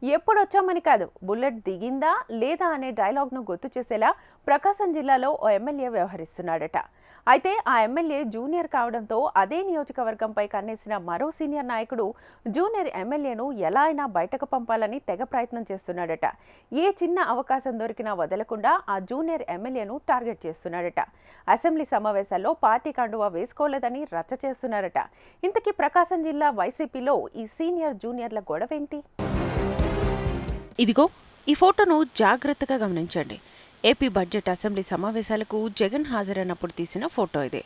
ఎప్పుడొచ్చామని కాదు, బుల్లెట్ దిగిందా లేదా అనే డైలాగ్ను గుర్తు చేసేలా ప్రకాశం జిల్లాలో ఓ ఎమ్మెల్యే వ్యవహరిస్తున్నాడట. అయితే ఆ ఎమ్మెల్యే జూనియర్ కావడంతో అదే నియోజకవర్గంపై కన్నేసిన మరో సీనియర్ నాయకుడు జూనియర్ ఎమ్మెల్యేను ఎలా అయినా బయటకు పంపాలని తెగ ప్రయత్నం చేస్తున్నాడట. ఏ చిన్న అవకాశం దొరికినా వదలకుండా ఆ జూనియర్ ఎమ్మెల్యేను టార్గెట్ చేస్తున్నాడట. అసెంబ్లీ సమావేశాల్లో పార్టీ కండువా వేసుకోలేదని రచ్చ చేస్తున్నారట. ఇంతకీ ప్రకాశం జిల్లా వైసీపీలో ఈ సీనియర్ జూనియర్ల గొడవేంటి? ఇదిగో ఈ ఫోటోను జాగ్రత్తగా గమనించండి. ఏపీ బడ్జెట్ అసెంబ్లీ సమావేశాలకు జగన్ హాజరైనప్పుడు తీసిన ఫోటో ఇది.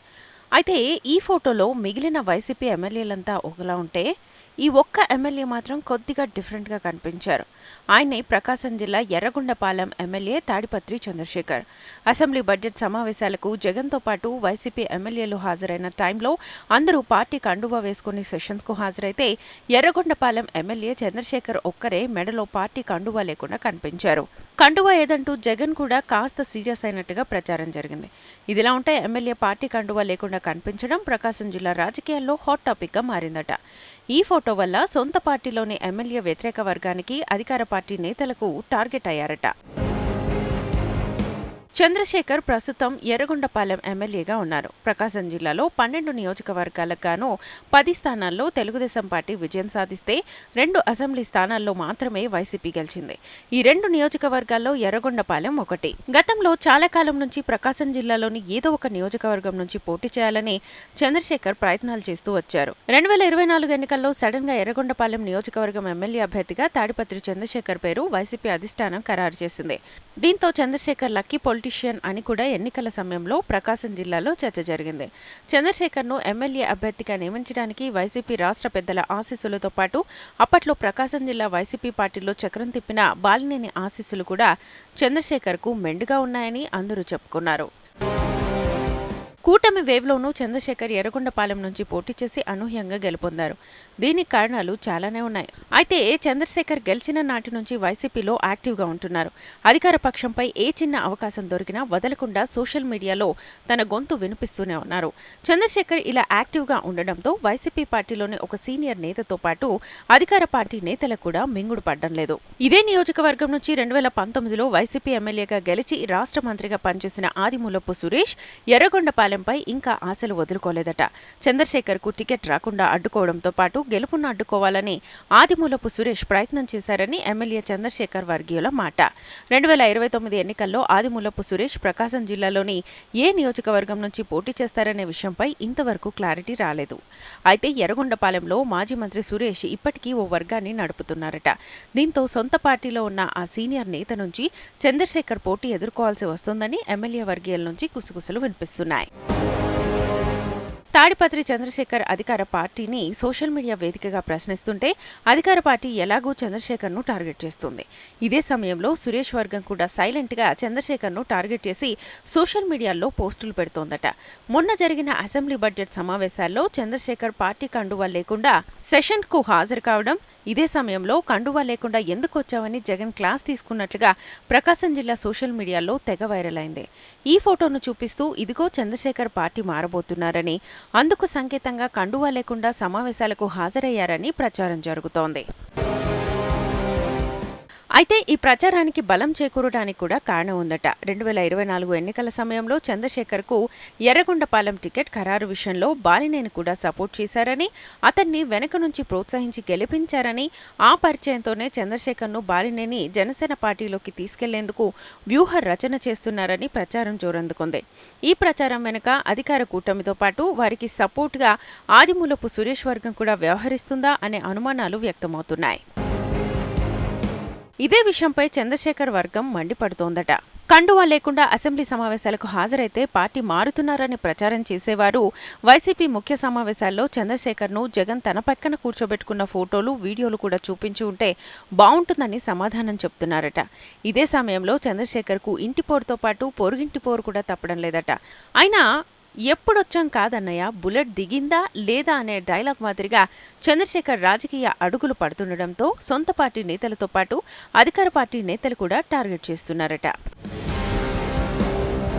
అయితే ఈ ఫోటోలో మిగిలిన వైసీపీ ఎమ్మెల్యేలంతా ఒకలా ఉంటే ఈ ఒక్క ఎమ్మెల్యే మాత్రం కొద్దిగా డిఫరెంట్గా కనిపించారు. ఆయనే ప్రకాశం జిల్లా Yerragondapalem MLA Tadipatri Chandrashekar. Assembly budget సమావేశాలకు జగన్తో పాటు వైసీపీ ఎమ్మెల్యేలు హాజరైన టైంలో అందరూ పార్టీ కండువా వేసుకుని సెషన్స్కు హాజరైతే ఎర్రగొండపాలెం ఎమ్మెల్యే చంద్రశేఖర్ ఒక్కరే మెడలో పార్టీ కండువా లేకుండా కనిపించారు. కండువా ఏదంటూ జగన్ కూడా కాస్త సీరియస్ అయినట్టుగా ప్రచారం జరిగింది. ఇదిలా ఉంటే ఎమ్మెల్యే పార్టీ కండువా లేకుండా కనిపించడం ప్రకాశం జిల్లా రాజకీయాల్లో హాట్ టాపిక్గా మారిందట. ఈ ఫోటో వల్ల సొంత పార్టీలోని ఎమ్మెల్యే వ్యతిరేక వర్గానికి అధికార పార్టీ నేతలకు టార్గెట్ అయ్యారట. చంద్రశేఖర్ ప్రస్తుతం ఎర్రగొండపాలెం ఎమ్మెల్యేగా ఉన్నారు. ప్రకాశం జిల్లాలో 12 నియోజకవర్గాలకు గాను 10 స్థానాల్లో తెలుగుదేశం పార్టీ విజయం సాధిస్తే 2 అసెంబ్లీ స్థానాల్లో మాత్రమే వైసీపీ గెలిచింది. ఈ 2 నియోజకవర్గాల్లో ఎర్రగొండపాలెం ఒకటి. గతంలో చాలా కాలం నుంచి ప్రకాశం జిల్లాలోని ఏదో ఒక నియోజకవర్గం నుంచి పోటీ చేయాలని చంద్రశేఖర్ ప్రయత్నాలు చేస్తూ వచ్చారు. 2024 ఎన్నికల్లో సడన్ గా ఎర్రగొండపాలెం నియోజకవర్గం ఎమ్మెల్యే అభ్యర్థిగా తాడిపత్రి చంద్రశేఖర్ పేరు వైసీపీ అధిష్టానం ఖరారు చేసింది. దీంతో చంద్రశేఖర్ లక్కీ పొలిటీషియన్ అని కూడా ఎన్నికల సమయంలో ప్రకాశం జిల్లాలో చర్చ జరిగింది. చంద్రశేఖర్ను ఎమ్మెల్యే అభ్యర్థిగా నియమించడానికి వైసీపీ రాష్ట్ర పెద్దల ఆశీస్సులతో పాటు అప్పట్లో ప్రకాశం జిల్లా వైసీపీ పార్టీలో చక్రం తిప్పిన బాలినేని ఆశీస్సులు కూడా చంద్రశేఖర్కు మెండుగా ఉన్నాయని అందరూ చెప్పుకున్నారు. కూటమి వేవ్లోనూ చంద్రశేఖర్ ఎర్రగొండపాలెం నుంచి పోటీ చేసి అనూహ్యంగా గెలుపొందారు. దీనికి కారణాలు చాలానే ఉన్నాయి. అయితే చంద్రశేఖర్ గెలిచిన నాటి నుంచి వైసీపీలో యాక్టివ్గా ఉంటున్నారు. అధికార పక్షంపై ఏ చిన్న అవకాశం దొరికినా వదలకుండా సోషల్ మీడియాలో తన గొంతు వినిపిస్తూనే ఉన్నారు. చంద్రశేఖర్ ఇలా యాక్టివ్గా ఉండడంతో వైసీపీ పార్టీలోని ఒక సీనియర్ నేతతో పాటు అధికార పార్టీ నేతలకు కూడా మింగుడు పడ్డం లేదు. ఇదే నియోజకవర్గం నుంచి 2019లో వైసీపీ ఎమ్మెల్యేగా గెలిచి రాష్ట్ర మంత్రిగా పనిచేసిన ఆదిమూలపు సురేష్ ఎర్రగొండపాలెం పై ఇంకా ఆశలు వదులుకోలేదట. చంద్రశేఖర్ కు టికెట్ రాకుండా అడ్డుకోవడంతో పాటు గెలుపును అడ్డుకోవాలని ఆదిమూలపు సురేష్ ప్రయత్నం చేశారని ఎమ్మెల్యే చంద్రశేఖర్ వర్గీయుల మాట. 2029 ఎన్నికల్లో ఆదిమూలపు సురేష్ ప్రకాశం జిల్లాలోని ఏ నియోజకవర్గం నుంచి పోటీ చేస్తారనే విషయంపై ఇంతవరకు క్లారిటీ రాలేదు. అయితే ఎర్రగొండపాలెంలో మాజీ మంత్రి సురేష్ ఇప్పటికీ ఓ వర్గాన్ని నడుపుతున్నారట. దీంతో సొంత పార్టీలో ఉన్న ఆ సీనియర్ నేత నుంచి చంద్రశేఖర్ పోటీ ఎదుర్కోవాల్సి వస్తోందని ఎమ్మెల్యే వర్గీయుల నుంచి గుసగుసలు వినిపిస్తున్నాయి. తాడిపత్రి చంద్రశేఖర్ అధికార పార్టీని సోషల్ మీడియా వేదికగా ప్రశ్నిస్తుంటే అధికార పార్టీ ఎలాగూ చంద్రశేఖర్ను టార్గెట్ చేస్తుంది. ఇదే సమయంలో సురేష్ వర్గం కూడా సైలెంట్గా చంద్రశేఖర్ను టార్గెట్ చేసి సోషల్ మీడియాలో పోస్టులు పెడుతోందట. మొన్న జరిగిన అసెంబ్లీ బడ్జెట్ సమావేశాల్లో చంద్రశేఖర్ పార్టీ కండువా లేకుండా సెషన్కు హాజరు కావడం, ఇదే సమయంలో కండువా లేకుండా ఎందుకు వచ్చావని జగన్ క్లాస్ తీసుకున్నట్లుగా ప్రకాశం జిల్లా సోషల్ మీడియాలో తెగ వైరల్ అయింది. ఈ ఫోటోను చూపిస్తూ ఇదిగో చంద్రశేఖర్ పార్టీ మారబోతున్నారని, అందుకు సంకేతంగా కండువా లేకుండా సమావేశాలకు హాజరయ్యారని ప్రచారం జరుగుతోంది. అయితే ఈ ప్రచారానికి బలం చేకూరడానికి కూడా కారణం ఉందట. 2024 ఎన్నికల సమయంలో చంద్రశేఖర్కు ఎర్రగొండపాలెం టికెట్ ఖరారు విషయంలో బాలినేని కూడా సపోర్ట్ చేశారని, అతన్ని వెనక నుంచి ప్రోత్సహించి గెలిపించారని, ఆ పరిచయంతోనే చంద్రశేఖర్ను బాలినేని జనసేన పార్టీలోకి తీసుకెళ్లేందుకు వ్యూహ రచన చేస్తున్నారని ప్రచారం జోరందుకుంది. ఈ ప్రచారం వెనుక అధికార కూటమితో పాటు వారికి సపోర్ట్గా ఆదిమూలపు సురేష్ వర్గం కూడా వ్యవహరిస్తుందా అనే అనుమానాలు వ్యక్తమవుతున్నాయి. ఇదే విషయంపై చంద్రశేఖర్ వర్గం మండిపడుతోందట. కండువా లేకుండా అసెంబ్లీ సమావేశాలకు హాజరైతే పార్టీ మారుతున్నారని ప్రచారం చేసేవారు వైసీపీ ముఖ్య సమావేశాల్లో చంద్రశేఖర్ను జగన్ తన పక్కన కూర్చోబెట్టుకున్న ఫోటోలు, వీడియోలు కూడా చూపించి ఉంటే బావుంటుందని సమాధానం చెప్తున్నారట. ఇదే సమయంలో చంద్రశేఖర్కు ఇంటి పోరుతో పాటు పొరుగింటి పోరు కూడా తప్పడం లేదట. అయినా ఎప్పుడొచ్చాం కాదన్నయ్య, బుల్లెట్ దిగిందా లేదా అనే డైలాగ్ మాదిరిగా చంద్రశేఖర్ రాజకీయ అడుగులు పడుతుండటంతో సొంత పార్టీ నేతలతో పాటు అధికార పార్టీ నేతలు కూడా టార్గెట్ చేస్తున్నారట.